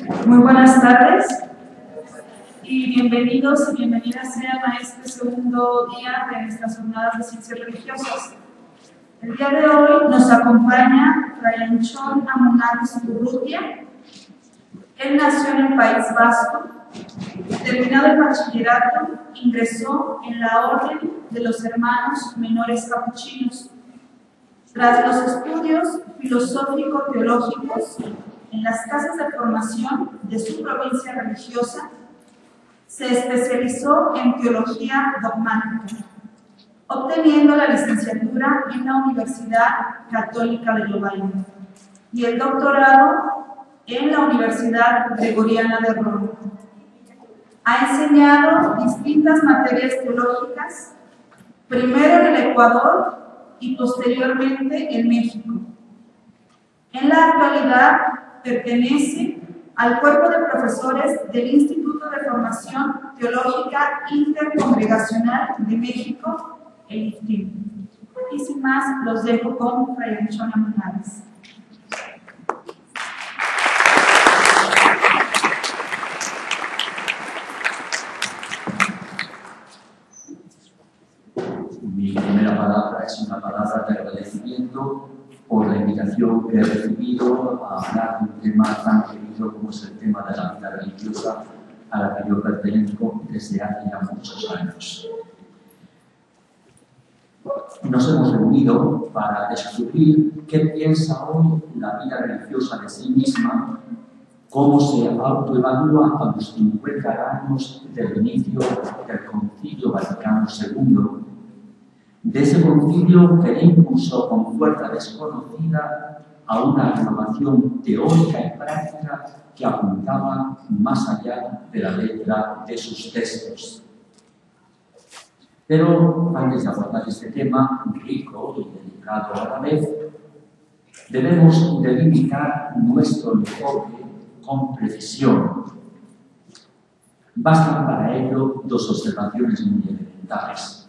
Muy buenas tardes y bienvenidos y bienvenidas sean a este segundo día de nuestras jornadas de ciencias religiosas. El día de hoy nos acompaña Fray Anchón Amunales Urrutia. Él nació en el País Vasco. Terminado el bachillerato, ingresó en la Orden de los Hermanos Menores Capuchinos. Tras los estudios filosófico-teológicos en las casas de formación de su provincia religiosa, se especializó en teología dogmática, obteniendo la licenciatura en la Universidad Católica de Lovaina y el doctorado en la Universidad Gregoriana de Roma. Ha enseñado distintas materias teológicas, primero en el Ecuador y posteriormente en México. En la actualidad pertenece al cuerpo de profesores del Instituto de Formación Teológica Intercongregacional de México, el IFTIM. Y sin más, los dejo con Fray Anchón Amunales. Mi primera palabra es una palabra de agradecimiento por la invitación que he recibido a hablar de un tema tan querido como es el tema de la vida religiosa a la que yo pertenezco desde hace ya muchos años. Nos hemos reunido para descubrir qué piensa hoy la vida religiosa de sí misma, cómo se autoevalúa a los 50 años del inicio del Concilio Vaticano II, de ese concilio que impulsó con fuerza desconocida a una renovación teórica y práctica que apuntaba más allá de la letra de sus textos. Pero antes de abordar este tema rico y delicado a la vez, debemos delimitar nuestro enfoque con precisión. Bastan para ello dos observaciones muy elementales.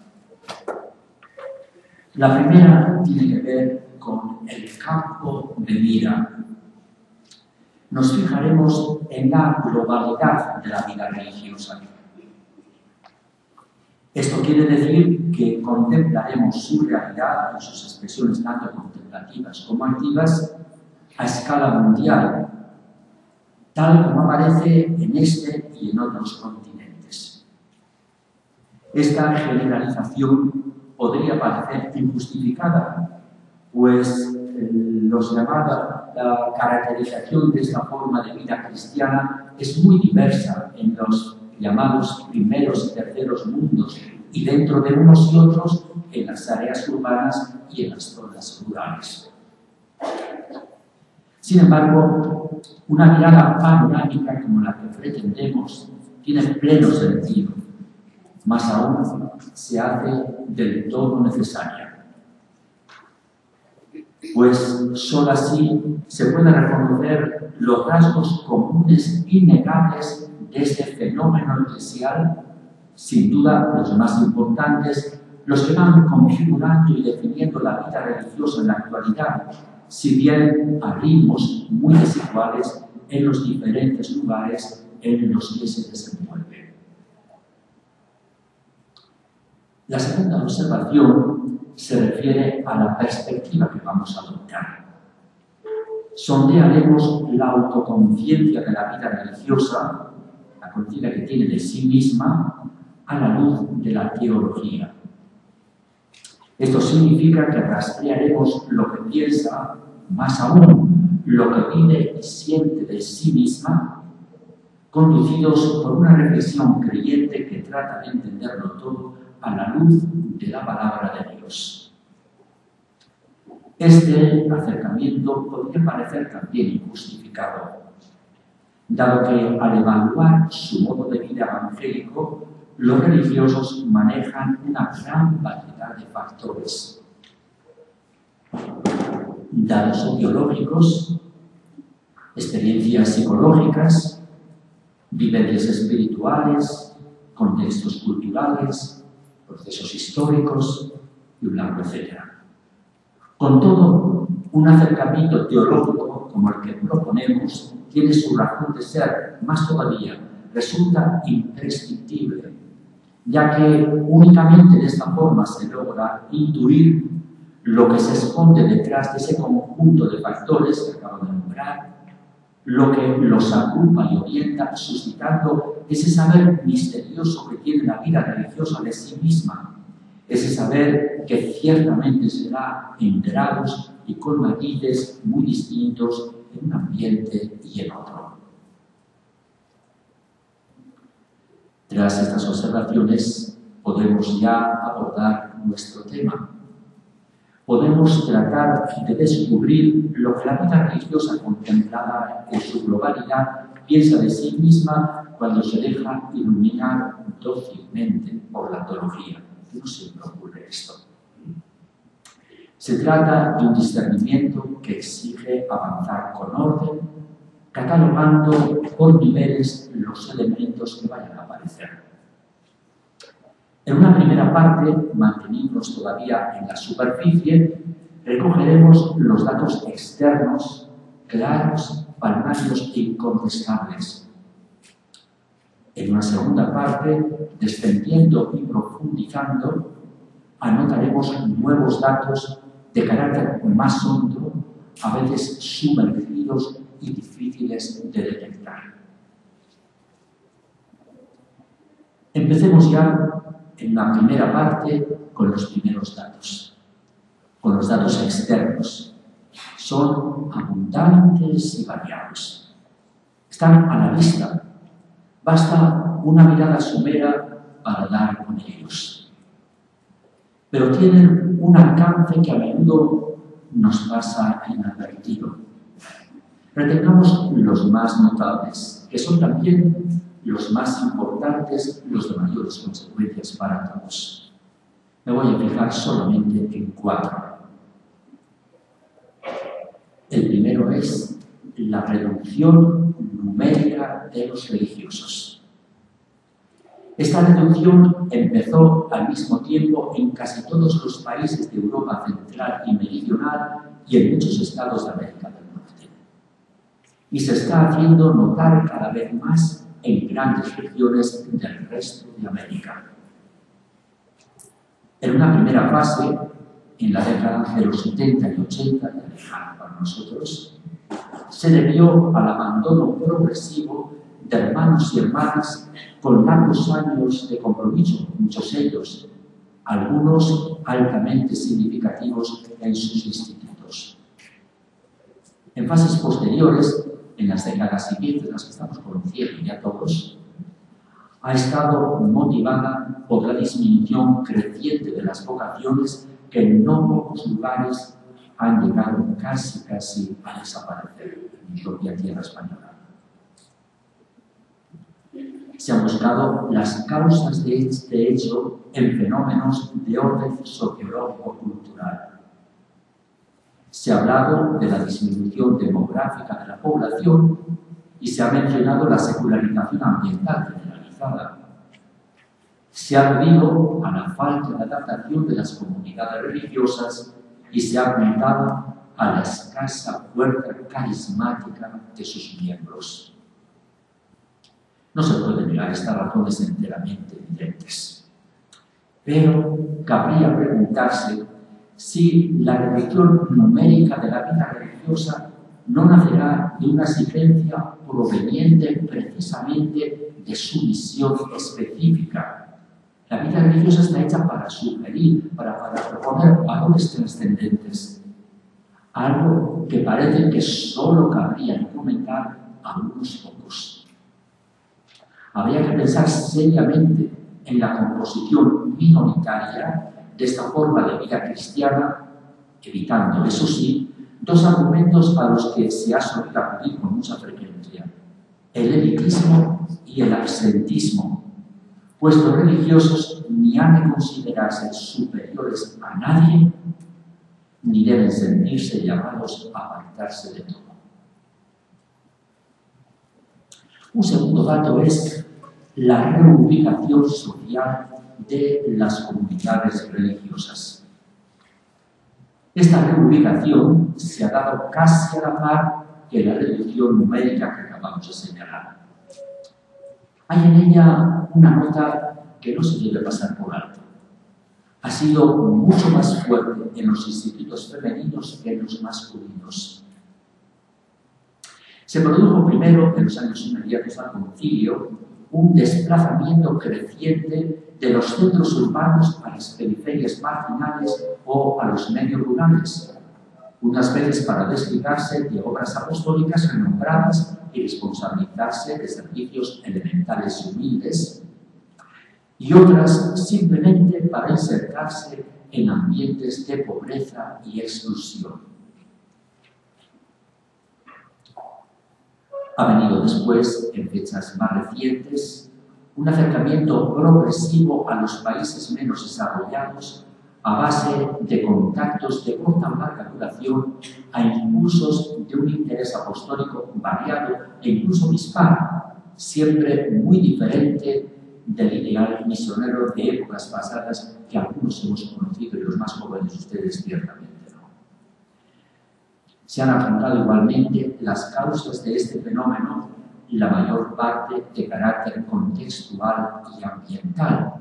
La primera tiene que ver con el campo de mira. Nos fijaremos en la globalidad de la vida religiosa. Esto quiere decir que contemplaremos su realidad en sus expresiones tanto contemplativas como activas a escala mundial, tal como aparece en este y en otros continentes. Esta generalización podría parecer injustificada, pues la caracterización de esta forma de vida cristiana es muy diversa en los llamados primeros y terceros mundos y dentro de unos y otros en las áreas urbanas y en las zonas rurales. Sin embargo, una mirada panorámica como la que pretendemos tiene pleno sentido. Más aún, se hace del todo necesaria. Pues sólo así se pueden reconocer los rasgos comunes innegables de este fenómeno eclesial, sin duda los más importantes, los que van configurando y definiendo la vida religiosa en la actualidad, si bien a ritmos muy desiguales en los diferentes lugares en los que se desenvuelve. La segunda observación se refiere a la perspectiva que vamos a adoptar. Sondearemos la autoconciencia de la vida religiosa, la conciencia que tiene de sí misma, a la luz de la teología. Esto significa que rastrearemos lo que piensa, más aún lo que vive y siente de sí misma, conducidos por una reflexión creyente que trata de entenderlo todo a la luz de la palabra de Dios. Este acercamiento podría parecer también injustificado, dado que al evaluar su modo de vida evangélico, los religiosos manejan una gran variedad de factores. Datos sociológicos, experiencias psicológicas, vivencias espirituales, contextos culturales, procesos históricos y un largo etcétera. Con todo, un acercamiento teológico como el que proponemos tiene su razón de ser, más todavía, resulta imprescriptible, ya que únicamente de esta forma se logra intuir lo que se esconde detrás de ese conjunto de factores que acabo de nombrar, lo que los agrupa y orienta, suscitando ese saber misterioso que tiene la vida religiosa de sí misma, ese saber que ciertamente será en grados y con matices muy distintos en un ambiente y en otro. Tras estas observaciones, podemos ya abordar nuestro tema. Podemos tratar de descubrir lo que la vida religiosa contemplada en su globalidad piensa de sí misma cuando se deja iluminar dócilmente por la teología. No siempre ocurre esto. Se trata de un discernimiento que exige avanzar con orden, catalogando por niveles los elementos que vayan a aparecer. En una primera parte, mantenidos todavía en la superficie, recogeremos los datos externos, claros, palmarios e incontestables. En una segunda parte, descendiendo y profundizando, anotaremos nuevos datos de carácter más hondo, a veces sumergidos y difíciles de detectar. Empecemos ya en la primera parte con los primeros datos, con los datos externos. Son abundantes y variados. Están a la vista. Basta una mirada somera para dar con ellos. Pero tienen un alcance que a menudo nos pasa inadvertido. Retengamos los más notables, que son también los más importantes, los de mayores consecuencias para todos. Me voy a fijar solamente en 4. El primero es la reducción numérica de los religiosos. Esta reducción empezó al mismo tiempo en casi todos los países de Europa central y meridional y en muchos estados de América del Norte. Y se está haciendo notar cada vez más en grandes regiones del resto de América. En una primera fase, en la década de los 70 y 80, ya lejana para nosotros, se debió al abandono progresivo de hermanos y hermanas con largos años de compromiso, muchos ellos, algunos altamente significativos en sus institutos. En fases posteriores, en las décadas siguientes, las que estamos conociendo ya todos, ha estado motivada por la disminución creciente de las vocaciones que en no pocos lugares han llegado casi a desaparecer en mi propia tierra española. Se han buscado las causas de este hecho en fenómenos de orden sociológico-cultural. Se ha hablado de la disminución demográfica de la población y se ha mencionado la secularización ambiental generalizada. Se ha debido a la falta de adaptación de las comunidades religiosas y se ha apuntado a la escasa fuerza carismática de sus miembros. No se puede negar estas razones enteramente evidentes. Pero cabría preguntarse si la reducción numérica de la vida religiosa no nacerá de una exigencia proveniente precisamente de su misión específica. La vida religiosa está hecha para sugerir, para proponer valores trascendentes. Algo que parece que solo cabría comentar a unos pocos. Habría que pensar seriamente en la composición minoritaria de esta forma de vida cristiana, evitando, eso sí, 2 argumentos a los que se ha solido acudir con mucha frecuencia: el elitismo y el absentismo, pues los religiosos ni han de considerarse superiores a nadie, ni deben sentirse llamados a apartarse de todo. Un segundo dato es la reubicación social de las comunidades religiosas. Esta reubicación se ha dado casi al azar que la reducción numérica que acabamos de señalar. Hay en ella una nota que no se debe pasar por alto. Ha sido mucho más fuerte en los institutos femeninos que en los masculinos. Se produjo primero, en los años inmediatos al concilio, un desplazamiento creciente de los centros urbanos a las periferias marginales o a los medios rurales, unas veces para desligarse de obras apostólicas renombradas y responsabilizarse de servicios elementales y humildes, y otras simplemente para insertarse en ambientes de pobreza y exclusión. Ha venido después, en fechas más recientes, un acercamiento progresivo a los países menos desarrollados a base de contactos de corta o larga duración a impulsos de un interés apostólico variado e incluso dispar, siempre muy diferente del ideal misionero de épocas pasadas que algunos hemos conocido y los más jóvenes de ustedes ciertamente no. Se han afrontado igualmente las causas de este fenómeno, la mayor parte de carácter contextual y ambiental.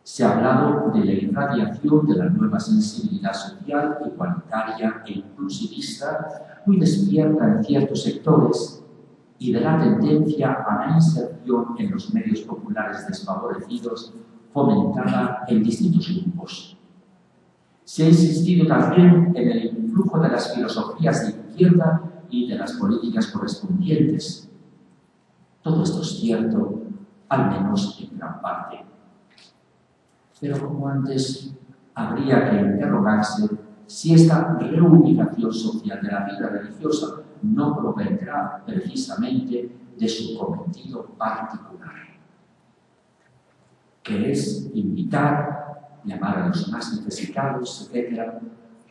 Se ha hablado de la irradiación de la nueva sensibilidad social, igualitaria e inclusivista, muy despierta en ciertos sectores, y de la tendencia a la inserción en los medios populares desfavorecidos, fomentada en distintos grupos. Se ha insistido también en el influjo de las filosofías de izquierda y de las políticas correspondientes. Todo esto es cierto, al menos en gran parte. Pero como antes, habría que interrogarse si esta reubicación social de la vida religiosa no provendrá precisamente de su cometido particular, que es invitar, llamar a los más necesitados, etc.,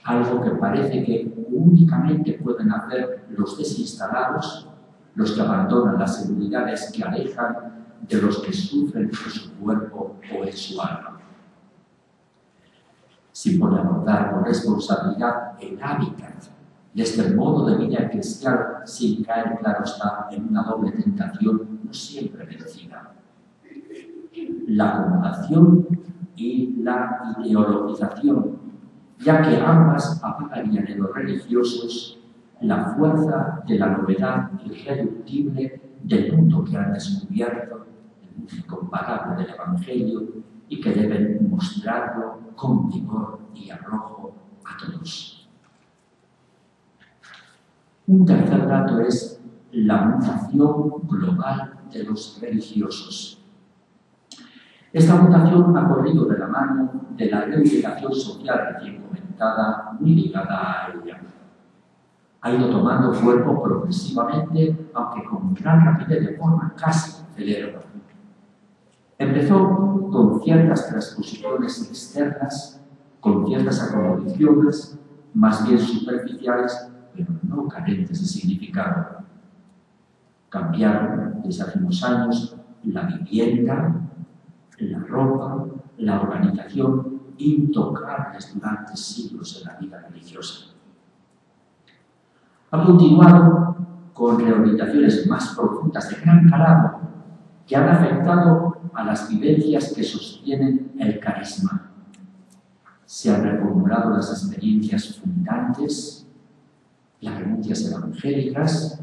algo que parece que únicamente pueden hacer los desinstalados, los que abandonan las seguridades que alejan de los que sufren en su cuerpo o en su alma. Se impone abordar con responsabilidad el hábitat de este modo de vida eclesial sin caer, claro está, en una doble tentación no siempre vencida: la acomodación y la ideologización, ya que ambas apagarían en los religiosos la fuerza de la novedad irreductible del mundo que han descubierto, el mundo incomparable del Evangelio, y que deben mostrarlo con vigor y arrojo a todos. Un tercer dato es la mutación global de los religiosos. Esta mutación ha corrido de la mano de la reivindicación social recién comentada, muy ligada a ella. Ha ido tomando cuerpo progresivamente, aunque con gran rapidez, de forma casi acelera. Empezó con ciertas transposiciones externas, con ciertas acomodiciones, más bien superficiales, pero no carentes de significado. Cambiaron desde hace unos años la vivienda, la ropa, la organización, intocables durante siglos en la vida religiosa. Ha continuado con reorientaciones más profundas de gran calado que han afectado a las vivencias que sostienen el carisma. Se han reformulado las experiencias fundantes, las renuncias evangélicas,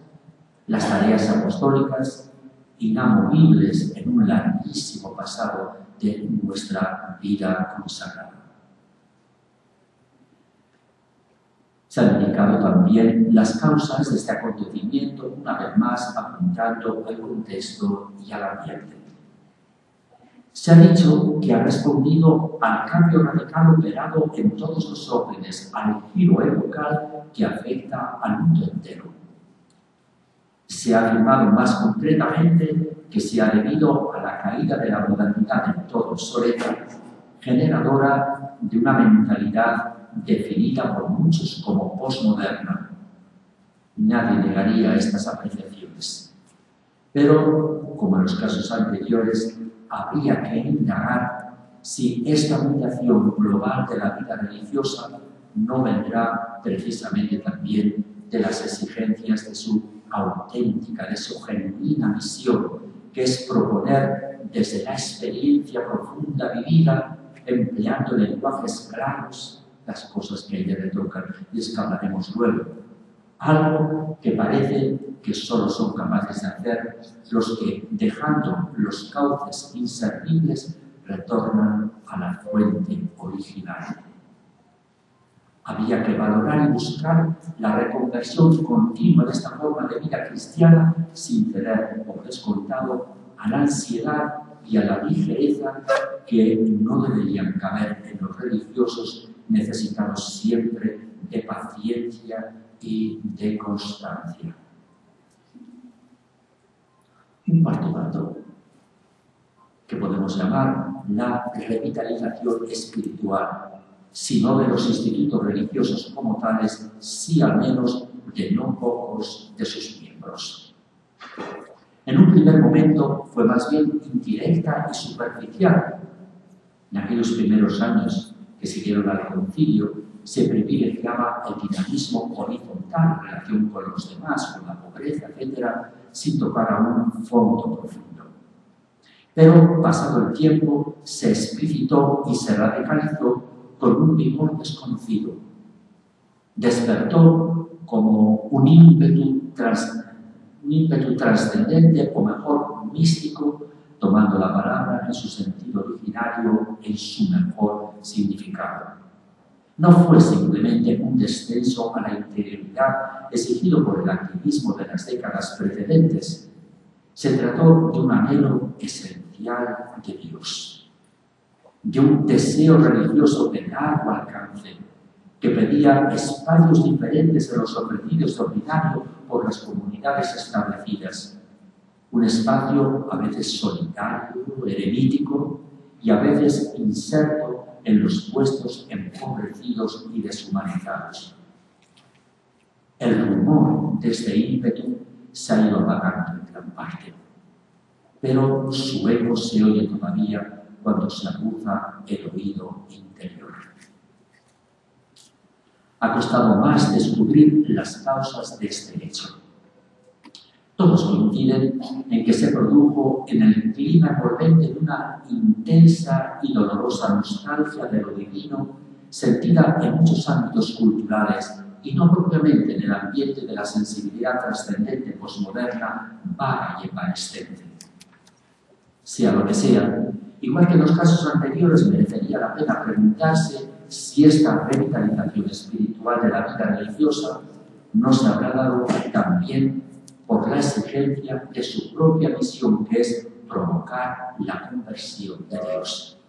las tareas apostólicas, inamovibles en un larguísimo pasado de nuestra vida consagrada. Se han indicado también las causas de este acontecimiento, una vez más apuntando al contexto y al ambiente. Se ha dicho que ha respondido al cambio radical operado en todos los órdenes, al giro epocal que afecta al mundo entero. Se ha afirmado más concretamente que se ha debido a la caída de la modernidad en todo obsoleta, generadora de una mentalidad definida por muchos como posmoderna. Nadie negaría estas apreciaciones. Pero, como en los casos anteriores, habría que indagar si esta mutación global de la vida religiosa no vendrá precisamente también de las exigencias de su auténtica, de su genuina misión, que es proponer desde la experiencia profunda vivida, empleando lenguajes claros, las cosas que a ella le tocan, y es que hablaremos luego. Algo que parece que solo son capaces de hacer los que, dejando los cauces inservibles, retornan a la fuente original. Había que valorar y buscar la reconversión continua de esta forma de vida cristiana sin ceder, por descontado, a la ansiedad y a la ligereza que no deberían caber en los religiosos necesitados siempre de paciencia y de constancia. Un cuarto dato que podemos llamar la revitalización espiritual, si no de los institutos religiosos como tales, sí al menos de no pocos de sus miembros. En un primer momento fue más bien indirecta y superficial. En aquellos primeros años que siguieron al concilio, se privilegiaba el dinamismo horizontal en relación con los demás, con la pobreza, etc., sin tocar a un fondo profundo. Pero, pasado el tiempo, se explicitó y se radicalizó con un vigor desconocido. Despertó como un ímpetu trascendente, o mejor, místico, tomando la palabra en su sentido originario, en su mejor significado. No fue simplemente un descenso a la interioridad exigido por el activismo de las décadas precedentes. Se trató de un anhelo esencial de Dios, de un deseo religioso de largo alcance, que pedía espacios diferentes de los ofrecidos de ordinario por las comunidades establecidas. Un espacio a veces solitario, eremítico, y a veces inserto en los puestos empobrecidos y deshumanizados. El rumor de este ímpetu se ha ido apagando en gran parte, pero su eco se oye todavía cuando se aguza el oído interior. Ha costado más descubrir las causas de este hecho. Todos coinciden en que se produjo en el clima envolvente de una intensa y dolorosa nostalgia de lo divino, sentida en muchos ámbitos culturales y no propiamente en el ambiente de la sensibilidad trascendente posmoderna, vaga y evanescente. Sea lo que sea, igual que en los casos anteriores, merecería la pena preguntarse si esta revitalización espiritual de la vida religiosa no se habrá dado también por la exigencia de su propia misión, que es provocar la conversión de Dios.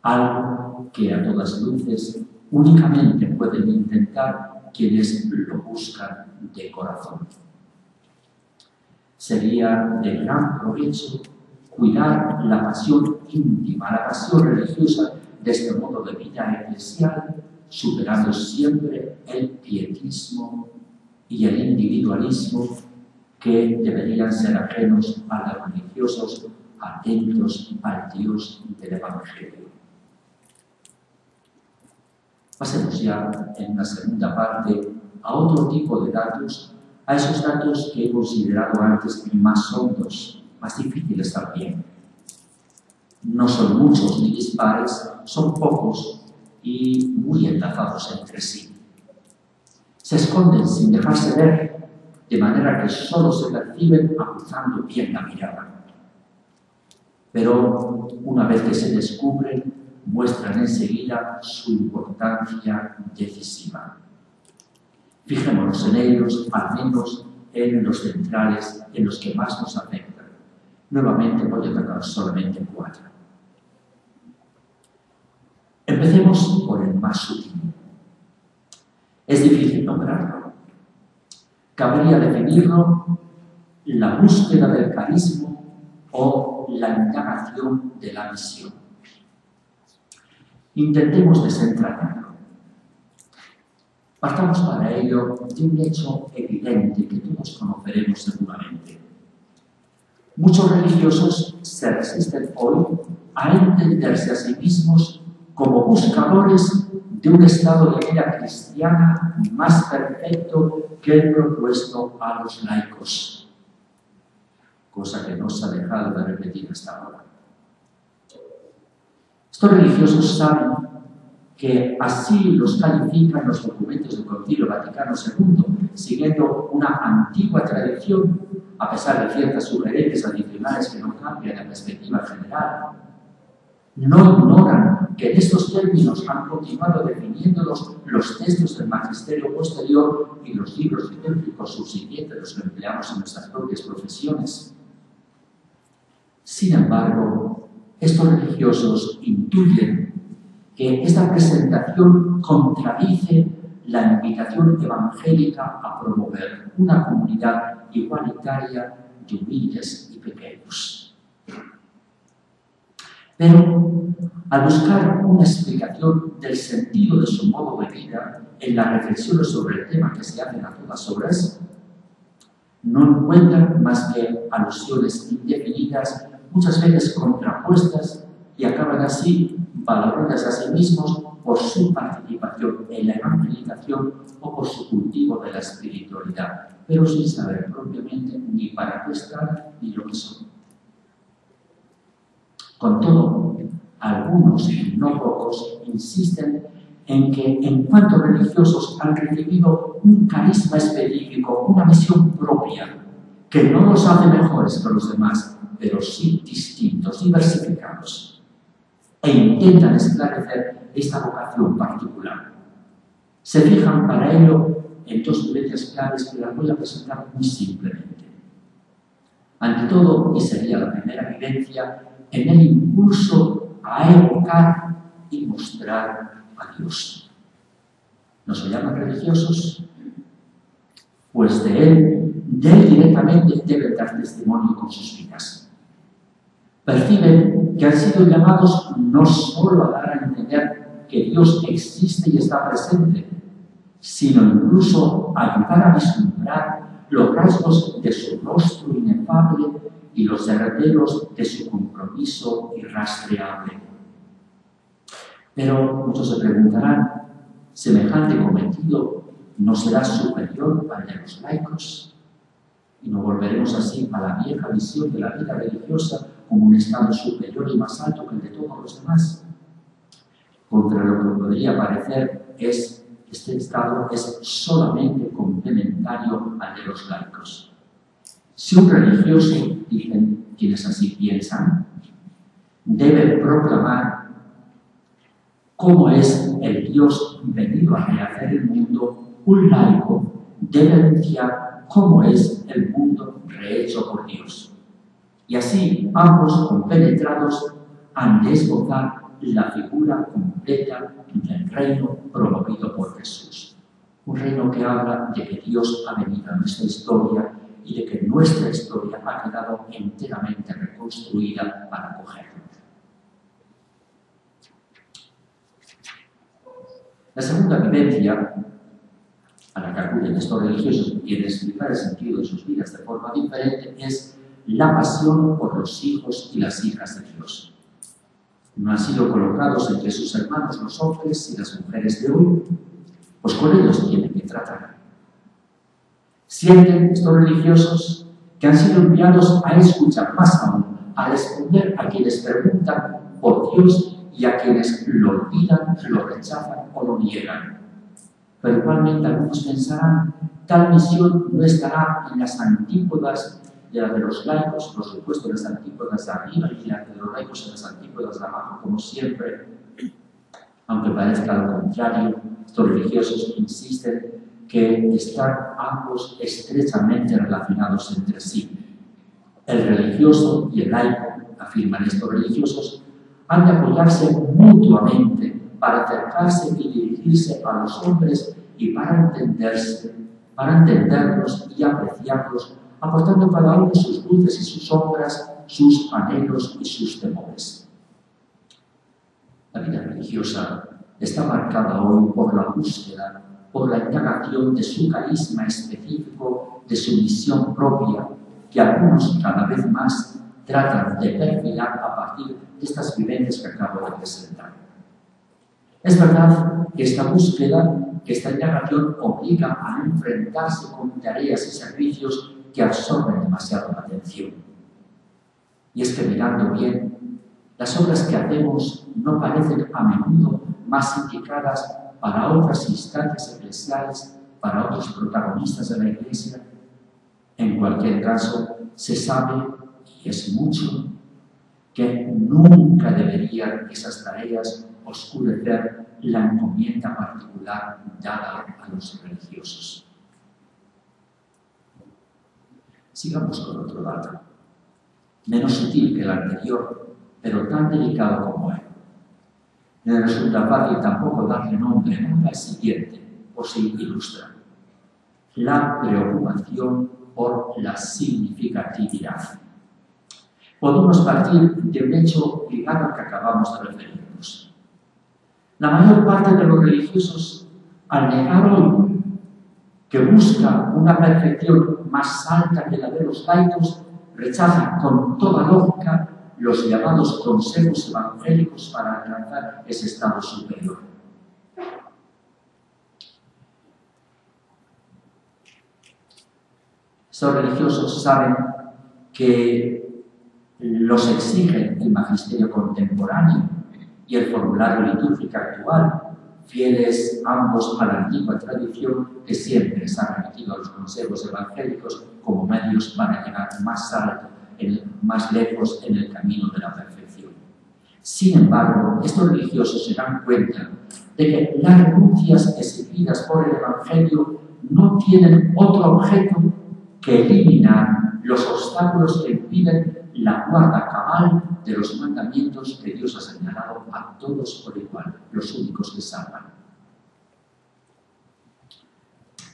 Algo que a todas luces únicamente pueden intentar quienes lo buscan de corazón. Sería de gran provecho cuidar la pasión íntima, la pasión religiosa de este modo de vida eclesial, superando siempre el pietismo y el individualismo que deberían ser ajenos a los religiosos atentos al Dios del Evangelio. Pasemos ya en una segunda parte a otro tipo de datos, a esos datos que he considerado antes más hondos, más difíciles también. No son muchos ni dispares, son pocos y muy enlazados entre sí. Se esconden sin dejarse ver, de manera que solo se perciben acusando bien la mirada. Pero una vez que se descubren, muestran enseguida su importancia decisiva. Fijémonos en ellos, al menos en los centrales, en los que más nos afectan. Nuevamente voy a tratar solamente 4. Empecemos por el más sutil. Es difícil nombrarlo. Cabría definirlo la búsqueda del carisma o la indagación de la misión. Intentemos desentrañarlo. Partamos para ello de un hecho evidente que todos conoceremos seguramente. Muchos religiosos se resisten hoy a entenderse a sí mismos como buscadores de un estado de vida cristiana más perfecto que el propuesto a los laicos, cosa que no se ha dejado de repetir hasta ahora. Estos religiosos saben que así los califican los documentos del Concilio Vaticano II, siguiendo una antigua tradición, a pesar de ciertas sugerencias adicionales que no cambian la perspectiva general. No ignoran que en estos términos han continuado definiéndolos los textos del magisterio posterior y los libros litúrgicos subsiguientes, los que empleamos en nuestras propias profesiones. Sin embargo, estos religiosos intuyen que esta presentación contradice la invitación evangélica a promover una comunidad igualitaria de humildes y pequeños. Pero, al buscar una explicación del sentido de su modo de vida en las reflexiones sobre el tema que se hacen a todas horas, no encuentran más que alusiones indefinidas, muchas veces contrapuestas, y acaban así valorándose a sí mismos por su participación en la evangelización o por su cultivo de la espiritualidad, pero sin saber propiamente ni para qué están ni lo que son. Con todo, algunos, y no pocos, insisten en que en cuanto religiosos han recibido un carisma específico, una misión propia, que no los hace mejores que los demás, pero sí distintos, diversificados, e intentan esclarecer esta vocación particular. Se fijan para ello en dos vivencias claves que las voy a presentar muy simplemente. Ante todo, y sería la primera vivencia, en el impulso a evocar y mostrar a Dios. ¿No se llaman religiosos? Pues de Él directamente deben dar testimonio con sus vidas. Perciben que han sido llamados no solo a dar a entender que Dios existe y está presente, sino incluso a ayudar a vislumbrar los rasgos de su rostro inefable y los derroteros de su compromiso irrastreable. Pero muchos se preguntarán, ¿semejante cometido no será superior al de los laicos? Y nos volveremos así a la vieja visión de la vida religiosa como un estado superior y más alto que el de todos los demás. Contra lo que podría parecer este estado es solamente complementario al de los laicos. Si un religioso, dicen quienes así piensan, debe proclamar cómo es el Dios venido a rehacer el mundo, un laico debe anunciar cómo es el mundo rehecho por Dios. Y así ambos compenetrados han de esbozar la figura completa del reino promovido por Jesús. Un reino que habla de que Dios ha venido a nuestra historia y de que nuestra historia ha quedado enteramente reconstruida para acogerlo. La segunda vivencia a la que acuden estos religiosos que quieren explicar el sentido de sus vidas de forma diferente es la pasión por los hijos y las hijas de Dios. ¿No han sido colocados entre sus hermanos los hombres y las mujeres de hoy? Pues con ellos tienen que tratar. Sienten estos religiosos que han sido enviados a escuchar, más aún, a responder a quienes preguntan por Dios y a quienes lo olvidan, lo rechazan o lo niegan. Pero igualmente algunos pensarán, tal misión no estará en las antípodas de la de los laicos, por supuesto en las antípodas de arriba y la de los laicos en las antípodas de abajo, como siempre. Aunque parezca lo contrario, estos religiosos insisten que están ambos estrechamente relacionados entre sí. El religioso y el laico, afirman estos religiosos, han de apoyarse mutuamente para acercarse y dirigirse a los hombres y para entenderlos y apreciarlos, aportando cada uno sus luces y sus sombras, sus anhelos y sus temores. La vida religiosa está marcada hoy por la búsqueda, por la indagación de su carisma específico, de su misión propia, que algunos cada vez más tratan de perfilar a partir de estas vivencias que acabo de presentar. Es verdad que esta búsqueda, que esta indagación obliga a enfrentarse con tareas y servicios que absorben demasiado la atención. Y es que mirando bien, las obras que hacemos no parecen a menudo más indicadas para otras instancias eclesiales, para otros protagonistas de la Iglesia. En cualquier caso, se sabe, y es mucho, que nunca deberían esas tareas oscurecer la encomienda particular dada a los religiosos. Sigamos con otro dato, menos sutil que el anterior, pero tan delicado como él. No resulta fácil tampoco darle nombre al siguiente, o se ilustra. La preocupación por la significatividad. Podemos partir de un hecho ligado al que acabamos de referirnos. La mayor parte de los religiosos, al negar hoy que busca una perfección más alta que la de los laicos, rechazan con toda lógica los llamados consejos evangélicos para alcanzar ese estado superior. Estos religiosos saben que los exige el magisterio contemporáneo y el formulario litúrgico actual, fieles ambos a la antigua tradición que siempre se ha remitido a los consejos evangélicos como medios para llegar más alto, más lejos en el camino de la perfección. Sin embargo, estos religiosos se dan cuenta de que las renuncias exigidas por el Evangelio no tienen otro objeto que eliminar los obstáculos que impiden la guarda cabal de los mandamientos que Dios ha señalado a todos por igual, los únicos que salvan.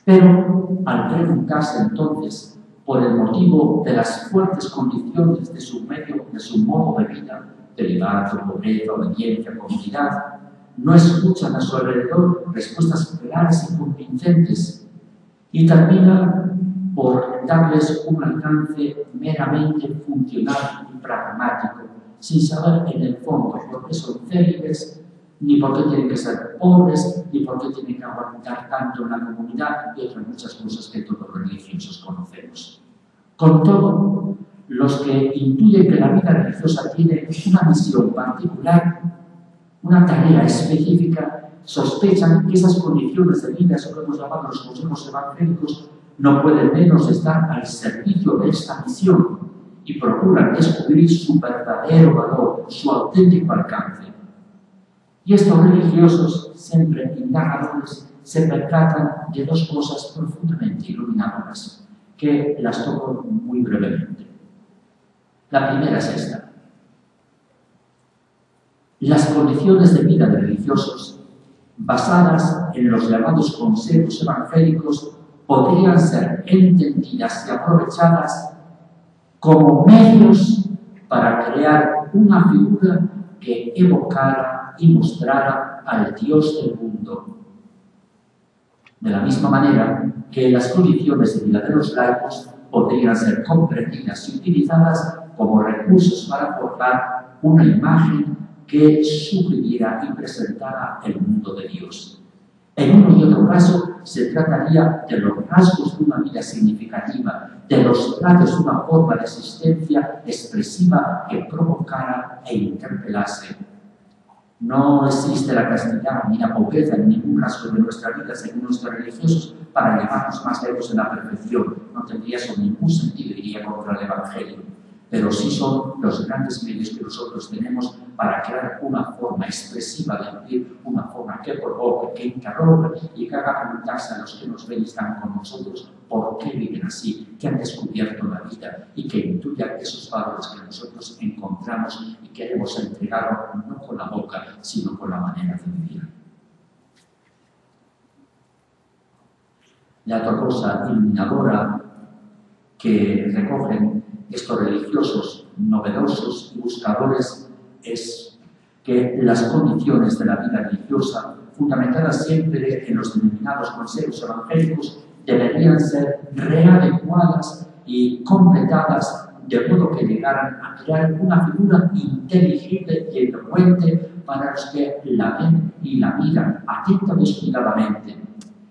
Pero al preguntarse entonces por el motivo de las fuertes condiciones de su medio, de su modo de vida, celibato, pobreza, obediencia, comunidad, no escuchan a su alrededor respuestas claras y convincentes y terminan por darles un alcance meramente funcional y pragmático, sin saber en el fondo por qué son célibes, ni por qué tienen que ser pobres, ni por qué tienen que aguantar tanto en la comunidad y otras muchas cosas que todos los religiosos conocemos. Con todo, los que intuyen que la vida religiosa tiene una misión particular, una tarea específica, sospechan que esas condiciones de vida, eso que hemos llamado los consejos evangélicos, no pueden menos estar al servicio de esta misión y procuran descubrir su verdadero valor, su auténtico alcance. Y estos religiosos, siempre indagadores, se percatan de dos cosas profundamente iluminadoras, que las toco muy brevemente. La primera es esta. Las condiciones de vida de religiosos, basadas en los llamados consejos evangélicos, podrían ser entendidas y aprovechadas como medios para crear una figura que evocara y mostrara al Dios del mundo. De la misma manera que las condiciones de vida de los laicos podrían ser comprendidas y utilizadas como recursos para forjar una imagen que sugiriera y presentara el mundo de Dios. En uno y otro caso, se trataría de los rasgos de una vida significativa, de los trazos de una forma de existencia expresiva que provocara e interpelase. No existe la castidad ni la pobreza en ningún rasgo de nuestra vida, según nuestros religiosos, para llevarnos más lejos en la perfección. No tendría eso ningún sentido, diría, contra el Evangelio. Pero sí son los grandes medios que nosotros tenemos para crear una forma expresiva de vivir, una forma que provoque, que interrogue y que haga preguntarse a los que nos ven y están con nosotros por qué viven así, que han descubierto la vida y que intuyan esos valores que nosotros encontramos y queremos entregar no con la boca, sino con la manera de vivir. La otra cosa iluminadora que recogen estos religiosos novedosos y buscadores es que las condiciones de la vida religiosa, fundamentadas siempre en los denominados consejos evangélicos, deberían ser readecuadas y completadas de modo que llegaran a crear una figura inteligible y elocuente para los que la ven y la miran atenta y descuidadamente,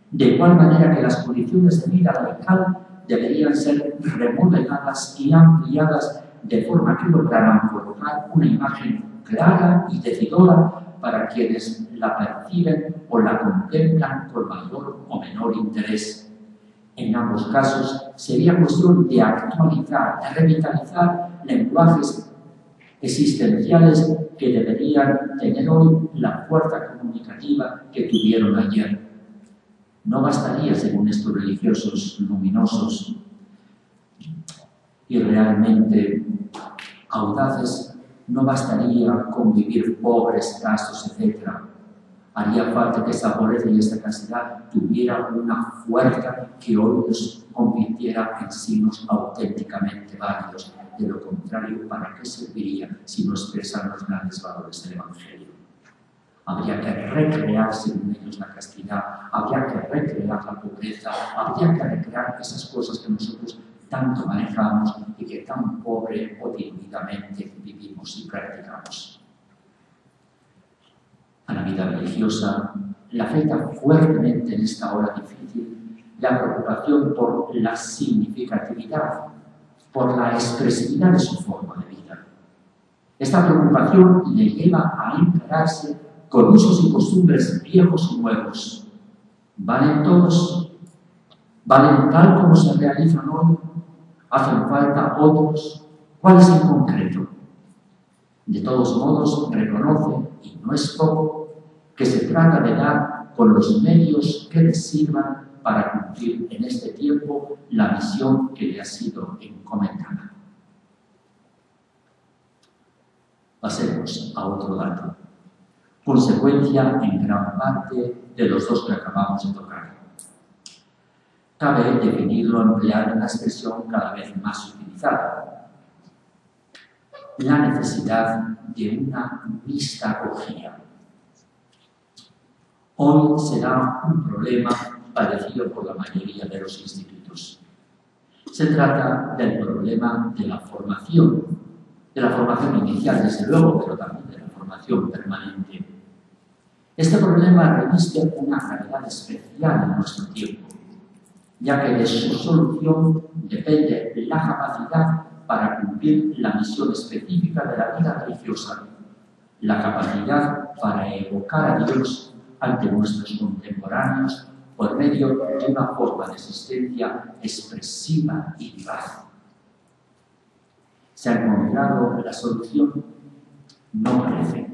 de igual manera que las condiciones de vida laical deberían ser remodeladas y ampliadas de forma que lograran forjar una imagen clara y decidora para quienes la perciben o la contemplan con mayor o menor interés. En ambos casos sería cuestión de actualizar, de revitalizar lenguajes existenciales que deberían tener hoy la fuerza comunicativa que tuvieron ayer. No bastaría, según estos religiosos luminosos y realmente audaces, no bastaría con vivir pobres, escasos, etc. Haría falta que esa pobreza y esta escasidad tuviera una fuerza que hoy nos convirtiera en signos auténticamente válidos. De lo contrario, ¿para qué serviría si no expresan los grandes valores del Evangelio? Habría que recrear según ellos la castidad, habría que recrear la pobreza, habría que recrear esas cosas que nosotros tanto manejamos y que tan pobre o diluidamente vivimos y practicamos. A la vida religiosa le afecta fuertemente en esta hora difícil la preocupación por la significatividad, por la expresividad de su forma de vida. Esta preocupación le lleva a encararse con usos y costumbres viejos y nuevos. ¿Valen todos? ¿Valen tal como se realizan hoy? ¿Hacen falta otros? ¿Cuáles en concreto? De todos modos, reconoce, y no es poco, que se trata de dar con los medios que les sirvan para cumplir en este tiempo la misión que le ha sido encomendada. Pasemos a otro dato, consecuencia en gran parte de los dos que acabamos de tocar. Cabe definirlo o emplear una expresión cada vez más utilizada: la necesidad de una mistagogía. Hoy se da un problema padecido por la mayoría de los institutos. Se trata del problema de la formación inicial, desde luego, pero también de la formación permanente. Este problema reviste una gravedad especial en nuestro tiempo, ya que de su solución depende la capacidad para cumplir la misión específica de la vida religiosa, la capacidad para evocar a Dios ante nuestros contemporáneos por medio de una forma de existencia expresiva y vivaz. ¿Se ha encontrado la solución? No parece,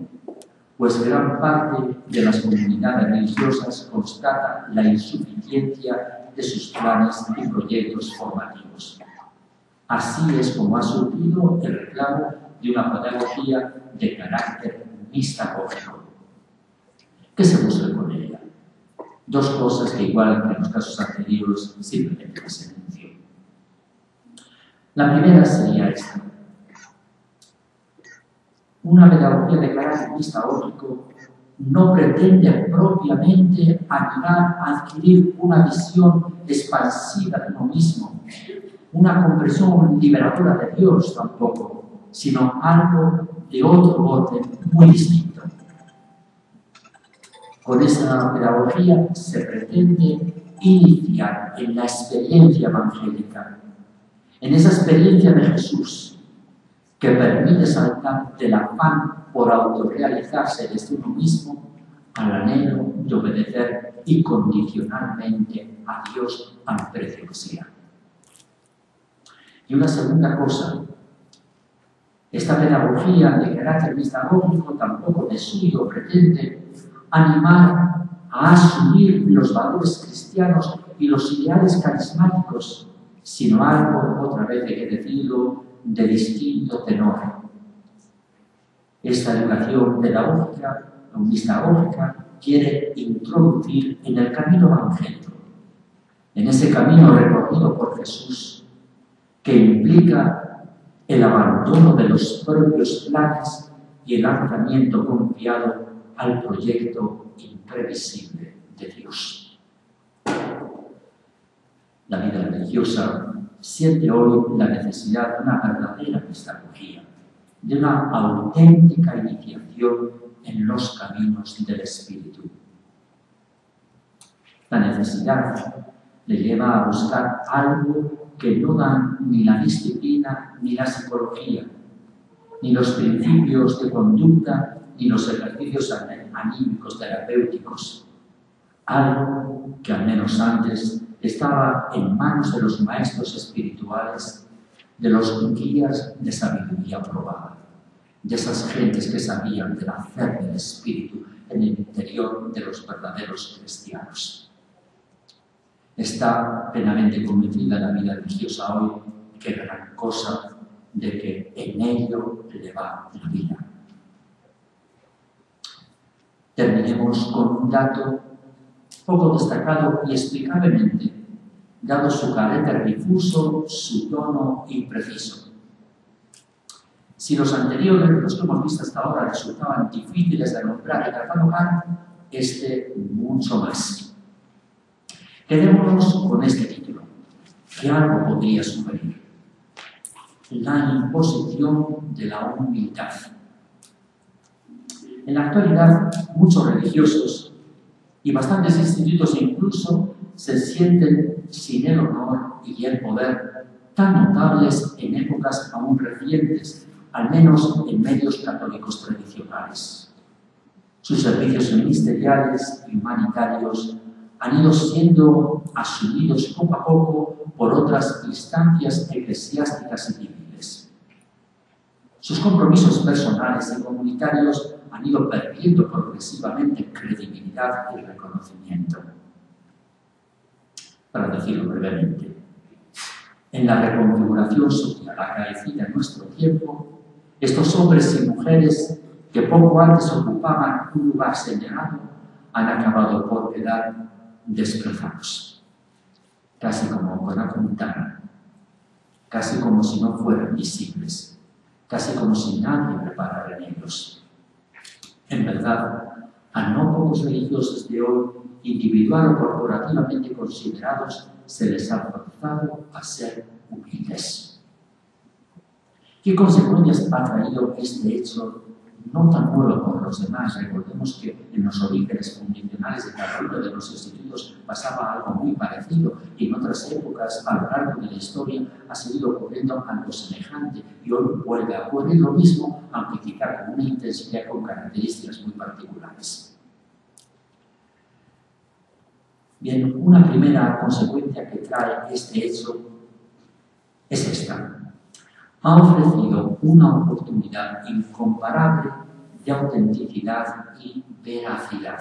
pues gran parte de las comunidades religiosas constata la insuficiencia de sus planes y proyectos formativos. Así es como ha surgido el reclamo de una pedagogía de carácter mistagógico. ¿Qué se busca con ella? Dos cosas que, igual que en los casos anteriores, simplemente las enuncio. La primera sería esta: una pedagogía de carácter mistagógico no pretende propiamente animar a adquirir una visión expansiva de uno mismo, una comprensión liberadora de Dios tampoco, sino algo de otro orden muy distinto. Con esa pedagogía se pretende iniciar en la experiencia evangélica, en esa experiencia de Jesús, que permite saltar del afán por autorrealizarse desde uno mismo al anhelo de obedecer incondicionalmente a Dios al precio que sea. Y una segunda cosa: esta pedagogía de carácter mistagógico tampoco de suyo pretende animar a asumir los valores cristianos y los ideales carismáticos, sino algo, otra vez hay que decirlo, de distinto tenor. Esta educación pedagógica o mistagógica quiere introducir en el camino evangélico, en ese camino recorrido por Jesús, que implica el abandono de los propios planes y el lanzamiento confiado al proyecto imprevisible de Dios. La vida religiosa siente hoy la necesidad de una verdadera pedagogía, de una auténtica iniciación en los caminos del Espíritu. La necesidad le lleva a buscar algo que no dan ni la disciplina ni la psicología, ni los principios de conducta, ni los ejercicios anímicos terapéuticos. Algo que al menos antes estaba en manos de los maestros espirituales, de los guías de sabiduría probada, de esas gentes que sabían del hacer del Espíritu en el interior de los verdaderos cristianos. Está plenamente convencida la vida religiosa hoy que gran cosa de que en ello le va la vida. Terminemos con un dato poco destacado y explicablemente, dado su carácter difuso, su tono impreciso. Si los anteriores, los que hemos visto hasta ahora, resultaban difíciles de nombrar y catalogar, este mucho más. Quedémonos con este título, que algo podría sugerir: la imposición de la humildad. En la actualidad, muchos religiosos y bastantes institutos incluso se sienten sin el honor y el poder tan notables en épocas aún recientes, al menos en medios católicos tradicionales. Sus servicios ministeriales y humanitarios han ido siendo asumidos poco a poco por otras instancias eclesiásticas y civiles. Sus compromisos personales y comunitarios han ido perdiendo progresivamente credibilidad y reconocimiento. Para decirlo brevemente, en la reconfiguración social acaecida en nuestro tiempo, estos hombres y mujeres que poco antes ocupaban un lugar señalado han acabado por quedar desplazados, casi como con la ventana, casi como si no fueran visibles, casi como si nadie reparara en ellos. En verdad, a no pocos religiosos de hoy, individual o corporativamente considerados, se les ha forzado a ser humildes. ¿Qué consecuencias ha traído este hecho no tan nuevo por los demás? Recordemos que en los orígenes fundacionales de cada uno de los institutos pasaba algo muy parecido y en otras épocas, a lo largo de la historia, ha seguido ocurriendo algo semejante y hoy vuelve a ocurrir lo mismo, aunque quizá con una intensidad con características muy particulares. Bien, una primera consecuencia que trae este hecho es esta. Ha ofrecido una oportunidad incomparable de autenticidad y veracidad.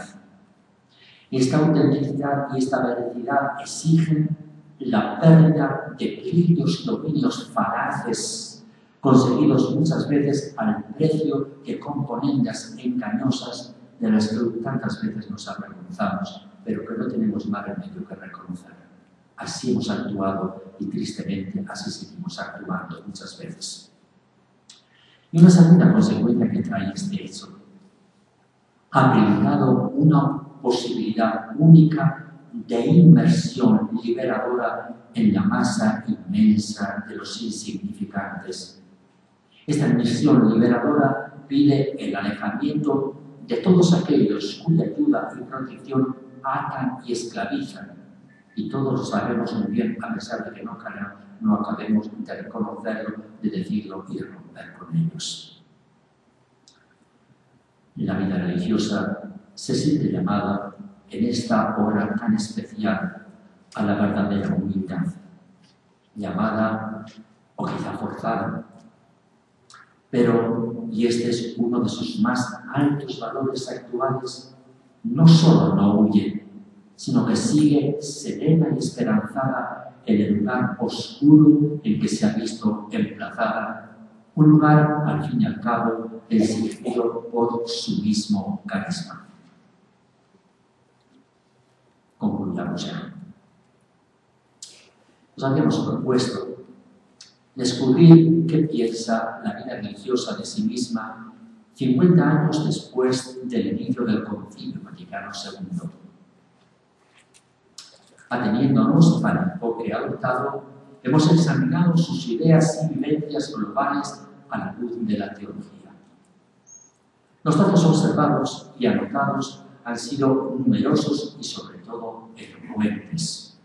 Esta autenticidad y esta veracidad exigen la pérdida de pillos dominios falaces, conseguidos muchas veces al precio de componendas engañosas de las que tantas veces nos avergonzamos, pero que no tenemos más remedio que reconocer. Así hemos actuado y tristemente así seguimos actuando muchas veces. Y una segunda consecuencia que trae este hecho: ha brindado una posibilidad única de inmersión liberadora en la masa inmensa de los insignificantes. Esta inmersión liberadora pide el alejamiento de todos aquellos cuya ayuda y protección atan y esclavizan. Y todos lo sabemos muy bien, a pesar de que no acabemos de reconocerlo, de decirlo y de romper con ellos. La vida religiosa se siente llamada en esta hora tan especial a la verdadera humildad, llamada o quizá forzada. Pero, y este es uno de sus más altos valores actuales, no solo no huye, sino que sigue serena y esperanzada en el lugar oscuro en que se ha visto emplazada, un lugar, al fin y al cabo, exigido por su mismo carisma. Concluyamos ya. Nos habíamos propuesto descubrir qué piensa la vida religiosa de sí misma 50 años después del inicio del Concilio Vaticano II. Ateniéndonos al enfoque adoptado, hemos examinado sus ideas y vivencias globales a la luz de la teología. Los datos observados y anotados han sido numerosos y sobre todo elocuentes.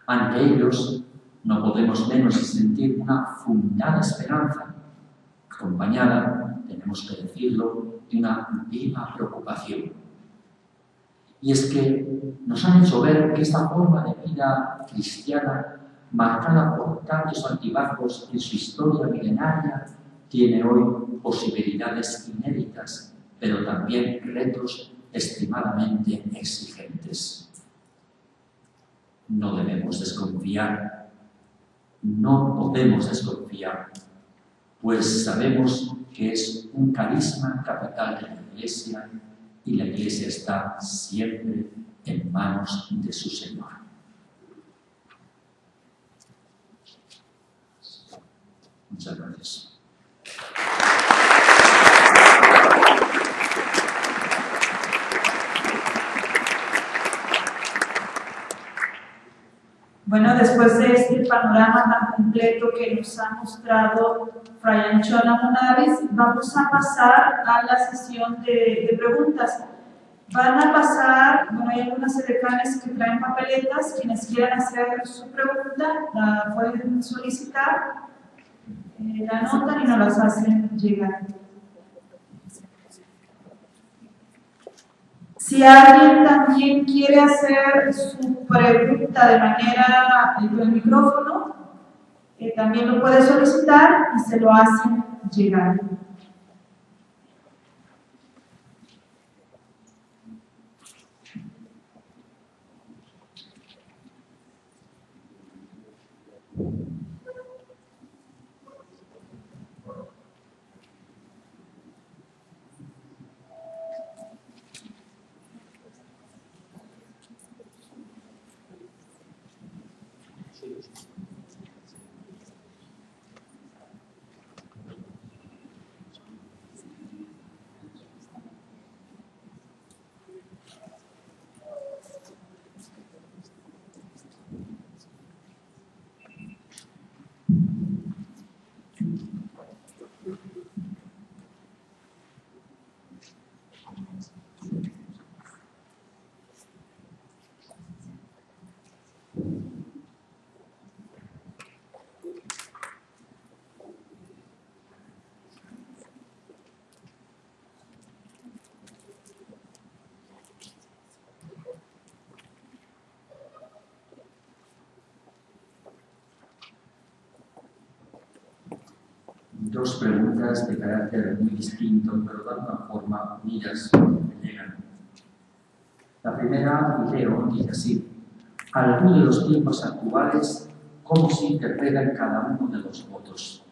Ante ellos no podemos menos de sentir una fundada esperanza, acompañada, tenemos que decirlo, de una viva preocupación. Y es que nos han hecho ver que esta forma de vida cristiana, marcada por tantos altibajos en su historia milenaria, tiene hoy posibilidades inéditas, pero también retos extremadamente exigentes. No debemos desconfiar, no podemos desconfiar, pues sabemos que es un carisma capital de la Iglesia y la Iglesia está siempre en manos de su Señor. Muchas gracias. Bueno, después de este panorama tan completo que nos ha mostrado Fray Anchona Monaves, vamos a pasar a la sesión de preguntas. Van a pasar, bueno, hay algunas edecanes que traen papeletas, quienes quieran hacer su pregunta, la pueden solicitar, la anotan y nos las hacen llegar. Si alguien también quiere hacer su pregunta de manera con el micrófono, también lo puede solicitar y se lo hacen llegar. Dos preguntas de carácter muy distinto, pero de alguna forma unidas me llegan. La primera, leo, dice así: a la luz de los tiempos actuales, ¿cómo se interpretan cada uno de los votos?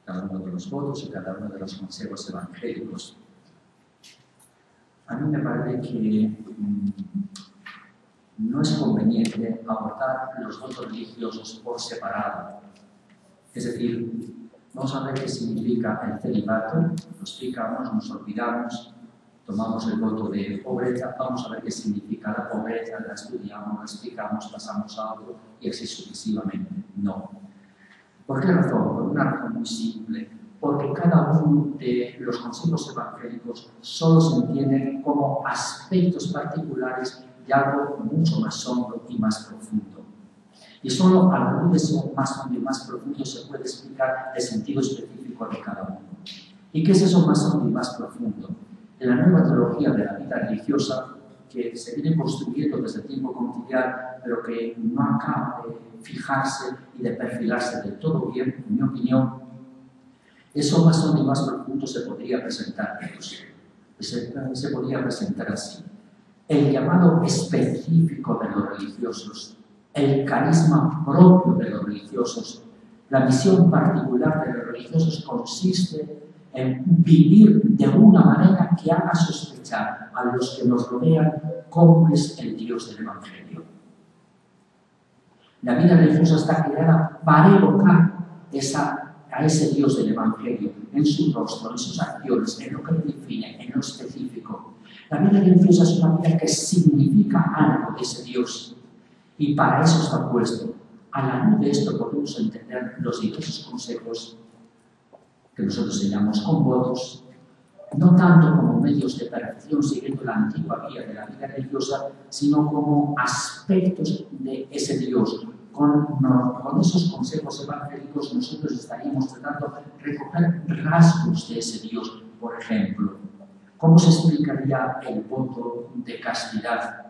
Cada uno de los votos y cada uno de los consejos evangélicos. A mí me parece que no es conveniente abordar los votos religiosos por separado. Es decir, vamos a ver qué significa el celibato, lo explicamos, nos olvidamos, tomamos el voto de pobreza, vamos a ver qué significa la pobreza, la estudiamos, la explicamos, pasamos a otro y así sucesivamente. No. ¿Por qué razón? Por una razón muy simple. Porque cada uno de los consejos evangélicos solo se entienden como aspectos particulares de algo mucho más hondo y más profundo. Y solo a la luz de eso más hondo y más profundo se puede explicar el sentido específico de cada uno. ¿Y qué es eso más hondo y más profundo? En la nueva teología de la vida religiosa, que se viene construyendo desde el tiempo conciliar, pero que no acaba de fijarse y de perfilarse del todo bien, en mi opinión, eso más hondo y más profundo se podría presentar, se podría presentar así. El llamado específico de los religiosos, el carisma propio de los religiosos, la misión particular de los religiosos consiste en vivir de una manera que haga sospechar a los que nos rodean cómo es el Dios del Evangelio. La vida religiosa está creada para evocar a ese Dios del Evangelio en su rostro, en sus acciones, en lo que le define, en lo específico. La vida religiosa es una vida que significa algo de ese Dios y para eso está puesto A la luz de esto podemos entender los diversos consejos que nosotros llamamos convotos, no tanto como medios de perfección siguiendo la antigua vía de la vida religiosa, sino como aspectos de ese Dios. Con esos consejos evangélicos nosotros estaríamos tratando de recoger rasgos de ese Dios. Por ejemplo, ¿cómo se explicaría el voto de castidad?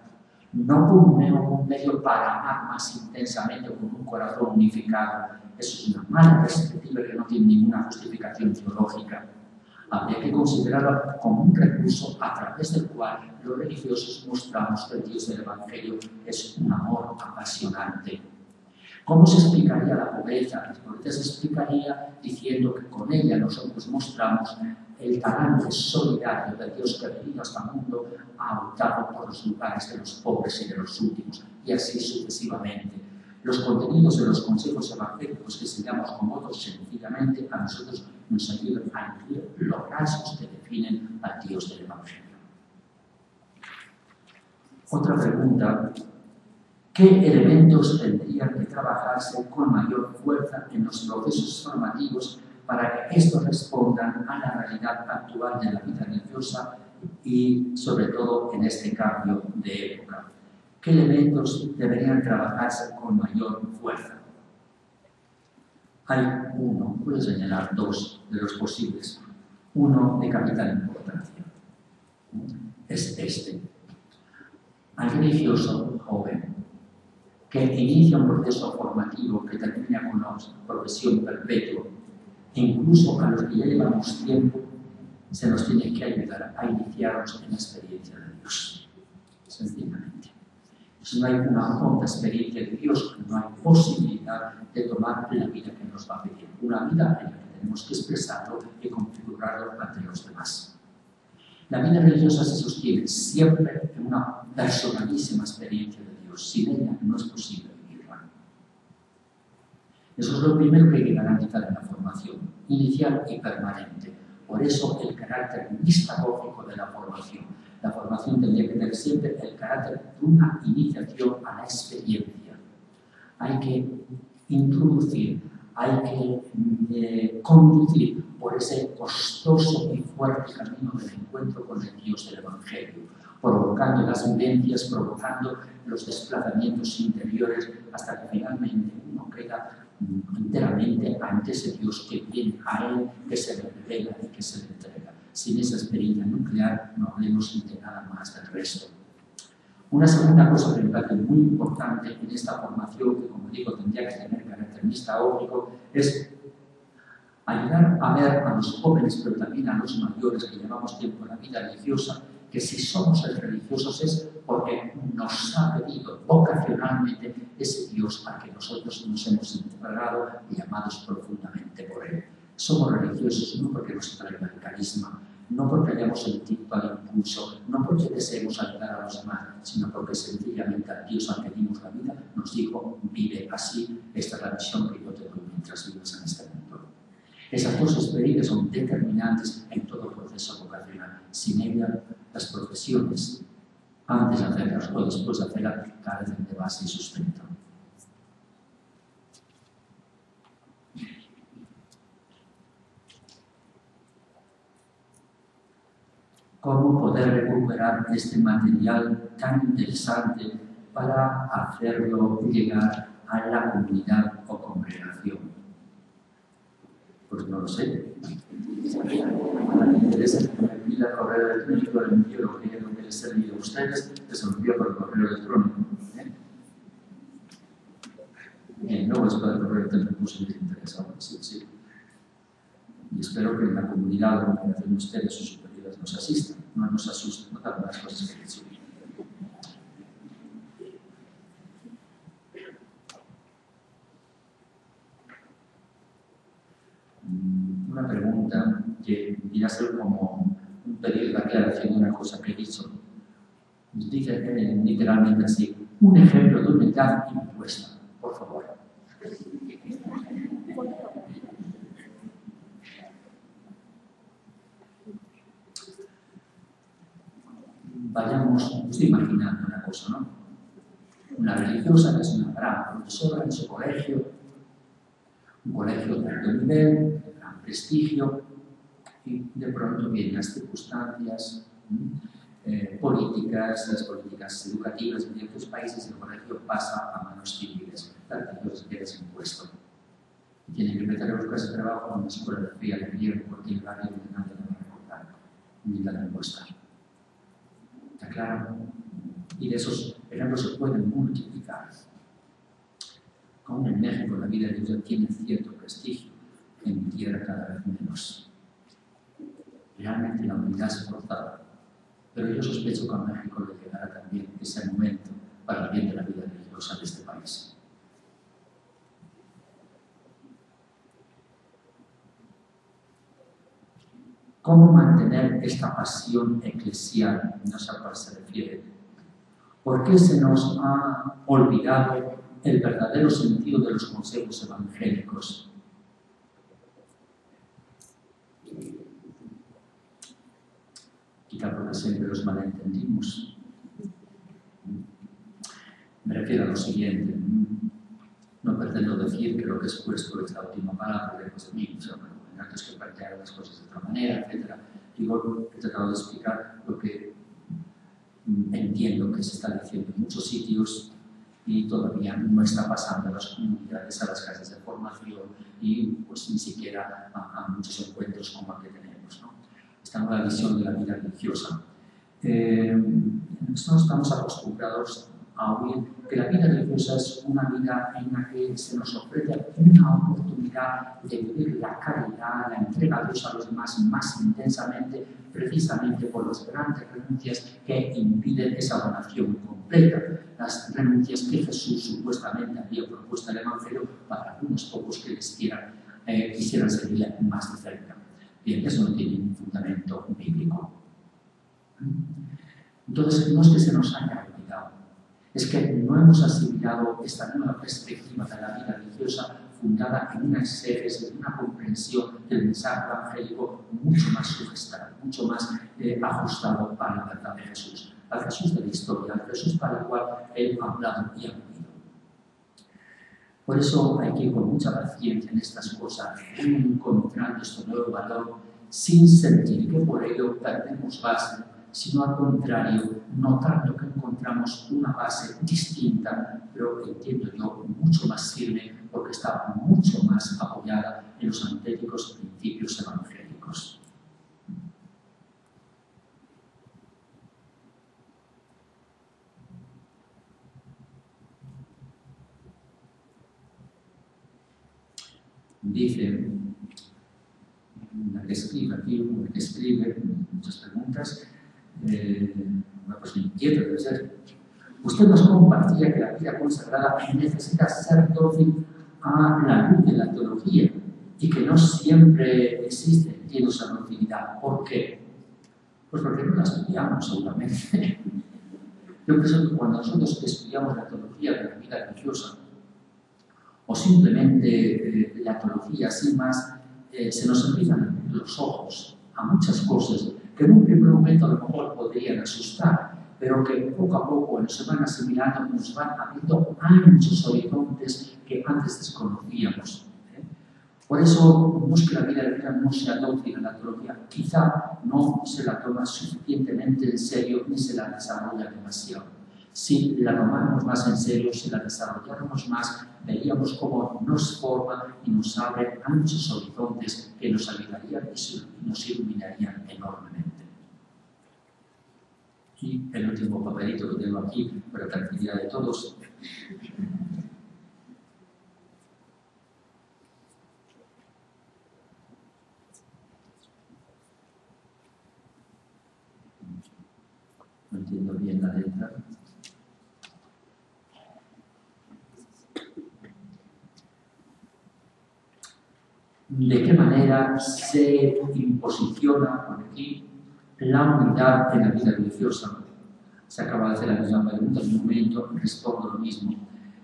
No como un medio para amar más intensamente o con un corazón unificado. Eso es una mala perspectiva que no tiene ninguna justificación teológica. Habría que considerarlo como un recurso a través del cual los religiosos mostramos que el Dios del Evangelio es un amor apasionante. ¿Cómo se explicaría la pobreza? La pobreza se explicaría diciendo que con ella nosotros mostramos el talante solidario de Dios que ha venido a este mundo, ha optado por los lugares de los pobres y de los últimos, y así sucesivamente. Los contenidos de los consejos evangélicos que señalamos como otros sencillamente a nosotros nos ayudan a incluir los rasgos que definen al Dios del Evangelio. Otra pregunta: ¿qué elementos tendrían que trabajarse con mayor fuerza en los procesos formativos para que estos respondan a la realidad actual de la vida religiosa y, sobre todo, en este cambio de época? ¿Qué elementos deberían trabajarse con mayor fuerza? Hay uno, puedo señalar dos de los posibles. Uno de capital importancia. Es este. Al religioso joven que inicia un proceso formativo que termina con la profesión perpetua, e incluso a los que ya llevamos tiempo, se nos tiene que ayudar a iniciarnos en la experiencia de Dios, sencillamente. Si no hay una honda experiencia de Dios, no hay posibilidad de tomar la vida que nos va a pedir, una vida en la que tenemos que expresarlo y configurarlo ante los demás. La vida religiosa se sostiene siempre en una personalísima experiencia de Dios. Sin ella no es posible vivirla. Eso es lo primero que hay que garantizar en la formación, inicial y permanente. Por eso el carácter mistagógico de la formación. La formación tendría que tener siempre el carácter de una iniciación a la experiencia. Hay que introducir, hay que conducir por ese costoso y fuerte camino del encuentro con el Dios del Evangelio, provocando las vivencias, provocando los desplazamientos interiores, hasta que finalmente uno queda enteramente ante ese Dios que viene a él, que se le revela y que se le entrega. Sin esa experiencia nuclear no hablemos de nada más del resto. Una segunda cosa que me parece muy importante en esta formación, que como digo tendría que tener carácter mistagógico, es ayudar a ver a los jóvenes, pero también a los mayores que llevamos tiempo en la vida religiosa, que si somos religiosos es porque nos ha pedido vocacionalmente ese Dios al que nosotros nos hemos entregado y amados profundamente por Él. Somos religiosos no porque nos traiga el carisma, no porque hayamos sentido al impulso, no porque deseemos ayudar a los demás, sino porque sencillamente a Dios al que dimos la vida nos dijo: vive así, esta es la misión que yo te doy mientras vivas en este mundo. Esas dos experiencias son determinantes en todo proceso vocacional. Sin ella, las profesiones, antes de hacerlas o después de hacerlas, carecen de base y sustento. ¿Cómo poder recuperar este material tan interesante para hacerlo llegar a la comunidad o congregación? Pues no lo sé. A mí me interesa que me envíe el correo electrónico, le envío lo que les he enviado a ustedes, que se lo envío por el correo electrónico. Luego después del correo electrónico puse que les interesa. Sí. Y espero que en la comunidad o congregación de ustedes, sus superiores, nos asistan, no nos asusten, no tanto las cosas que les digo. Una pregunta que irá a ser como un pedido de aclaración de una cosa que he dicho. Nos dice literalmente así: un ejemplo de humildad impuesta, por favor. Vayamos, estoy imaginando una cosa, ¿no? una religiosa que es una gran profesora en su colegio, un colegio de alto nivel, de gran prestigio, y de pronto vienen las circunstancias políticas, las políticas educativas en ciertos países, el colegio pasa a manos civiles, las religiosas quedan sin puesto. Y tienen que empezar a buscarse trabajo en una escuela de fría de invierno porque el barrio donde nadie le va a recordar, ni la de estar. ¿Está claro? Y de esos ejemplos se pueden multiplicar. Como en México la vida religiosa tiene cierto prestigio, en mi tierra cada vez menos. Realmente la humanidad es forzada, pero yo sospecho que a México le llegará también ese momento para el bien de la vida religiosa de este país. ¿Cómo mantener esta pasión eclesial? No sé a cuál se refiere. ¿Por qué se nos ha olvidado el verdadero sentido de los consejos evangélicos? Quizá porque siempre los malentendimos. Me refiero a lo siguiente. No pretendo decir que lo que he expuesto es la última palabra lejos de mí, en actos que plantear las cosas de otra manera, etc. Digo, he tratado de explicar lo que entiendo que se está diciendo en muchos sitios y todavía no está pasando a las comunidades, a las casas de formación y pues ni siquiera a muchos encuentros como el que tenemos, ¿no? Esta nueva visión de la vida religiosa. No estamos acostumbrados a oír que la vida religiosa es una vida en la que se nos ofrece una oportunidad de vivir la caridad, la entrega a Dios a los demás más intensamente, precisamente por las grandes renuncias que impiden esa donación completa, las renuncias que Jesús supuestamente había propuesto en el Evangelio para algunos pocos que quisieran seguirle más de cerca. Bien, eso no tiene ningún fundamento bíblico. Entonces, no es que se nos haya olvidado, es que no hemos asimilado esta nueva perspectiva de la vida religiosa fundada en una exégesis, en una comprensión del mensaje evangélico mucho más sugestado, mucho más ajustado a la verdad de Jesús, al Jesús de la historia, al Jesús para el cual Él ha hablado y ha vivido. Por eso hay que ir con mucha paciencia en estas cosas, encontrando este nuevo valor, sin sentir que por ello perdemos base, sino al contrario, notando que encontramos una base distinta, pero entiendo yo mucho más firme, porque está mucho más apoyada en los auténticos principios evangélicos. Dice la que escribe aquí, una que escribe muchas preguntas, pues me inquieto, debe ser. Usted nos compartía que la vida consagrada necesita ser dócil a la luz de la teología y que no siempre existe, entiendo, esa docilidad. ¿Por qué? Pues porque no la estudiamos seguramente. Yo pienso que cuando nosotros estudiamos la teología de la vida religiosa, o simplemente la teología sin más, se nos empiezan a abrir los ojos a muchas cosas que en un primer momento a lo mejor podrían asustar, pero que poco a poco nos van asimilando, nos van abriendo anchos horizontes que antes desconocíamos. Por eso no es que la vida religiosa no sea dócil a la teología, quizá no se la toma suficientemente en serio ni se la desarrolla demasiado. Si la tomáramos más en serio, si la desarrolláramos más, veríamos cómo nos forma y nos abre anchos horizontes que nos ayudarían y nos iluminarían enormemente. Y el último papelito que tengo aquí, para tranquilidad de todos. No entiendo bien la letra. ¿De qué manera se imposiciona por aquí la unidad en la vida religiosa? Se acaba de hacer la misma pregunta en un momento, respondo lo mismo.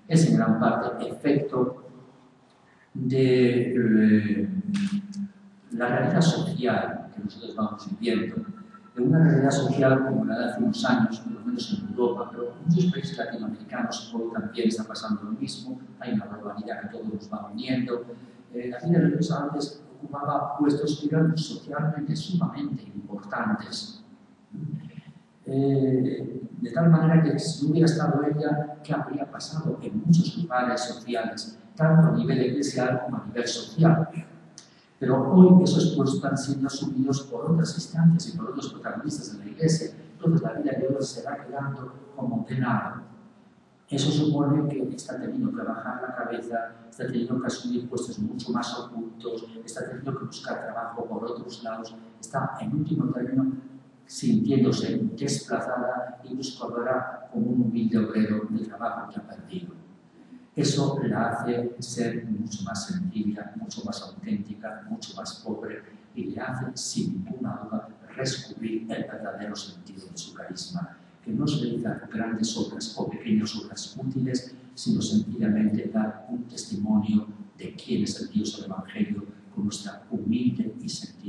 Es en gran parte efecto de la realidad social que nosotros vamos viviendo. En una realidad social como la de hace unos años, por lo menos en Europa, pero en muchos países latinoamericanos hoy también está pasando lo mismo, hay una globalidad que todos nos va uniendo. La vida religiosa antes ocupaba puestos que eran socialmente sumamente importantes. De tal manera que si no hubiera estado ella, ¿qué habría pasado en muchos lugares sociales, tanto a nivel eclesial como a nivel social? Pero hoy esos puestos están siendo asumidos por otras instancias y por otros protagonistas de la Iglesia. Entonces la vida de Dios se va quedando como de nada. Eso supone que está teniendo que bajar la cabeza, está teniendo que asumir puestos mucho más ocultos, está teniendo que buscar trabajo por otros lados, está en último término sintiéndose desplazada y buscadora como un humilde obrero de trabajo que ha perdido. Eso la hace ser mucho más sencilla, mucho más auténtica, mucho más pobre y le hace, sin ninguna duda, descubrir el verdadero sentido de su carisma, que no se dedica a grandes obras o pequeñas obras útiles, sino sencillamente dar un testimonio de quién es el Dios del Evangelio con nuestra humilde y sencilla